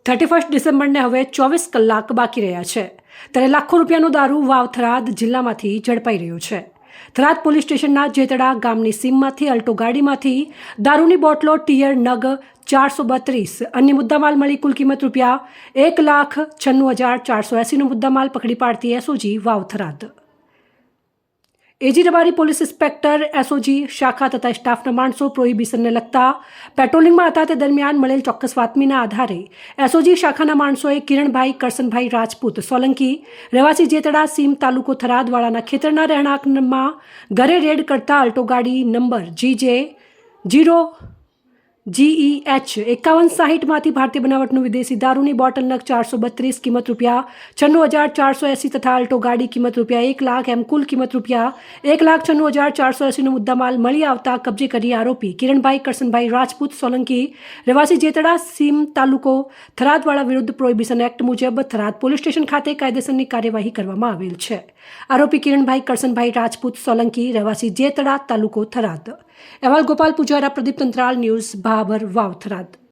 31 ડિસેમ્બરને હવે 24 કલાક બાકી રહ્યા છે ત્યારે લાખો રૂપિયાનો દારૂ વાવ થરાદ જિલ્લામાંથી ઝડપાઈ રહ્યો છે। થરાદ પોલીસ સ્ટેશનના જેતડા ગામની સીમમાંથી અલ્ટો ગાડીમાંથી દારૂની બોટલો, ટીયર, નગ 432 અન્ય મુદ્દામાલ મળી કુલ કિંમત ₹1,96,480નો મુદ્દામાલ પકડી પાડતી એસઓજી વાવ થરાદ। એજી રબારી પોલીસ ઇન્સ્પેક્ટર એસઓજી શાખા તથા સ્ટાફના માણસો પ્રોહિબિશનને લગતા પેટ્રોલિંગમાં હતા તે દરમિયાન મળેલ ચોક્કસ બાતમીના આધારે એસઓજી શાખાના માણસોએ કિરણભાઈ કરશનભાઈ રાજપૂત સોલંકી રહેવાસી જેતડા સીમ તાલુકો થરાદવાળાના ખેતરના રહેણાંકમાં ઘરે રેડ કરતા અલ્ટો ગાડી નંબર GEH 5160માંથી ભારતીય બનાવટનું વિદેશી દારૂની બોટલ નગ 432 કિંમત ₹96,480 તથા અલ્ટો ગાડી કિંમત ₹1,00,000 એમ કુલ કિંમત ₹1,96,480નો મુદ્દામાલ મળી આવતા કબજે કરી આરોપી કિરણભાઈ કરશનભાઈ રાજપૂત સોલંકી રહેવાસી જેતડા સીમ તાલુકો થરાદવાળા વિરુદ્ધ પ્રોહિબિશન એક્ટ મુજબ થરાદ પોલીસ સ્ટેશન ખાતે કાયદેસરની કાર્યવાહી કરવામાં આવેલ છે। આરોપી કિરણભાઈ કરશનભાઈ રાજપૂત સોલંકી રહેવાસી જેતડા તાલુકો થરાદ। અહેવાલ ગોપાલ પૂજારા, પ્રદીપ તંત્રાલ, ન્યૂઝ ભાભર, વાવ થરાદ।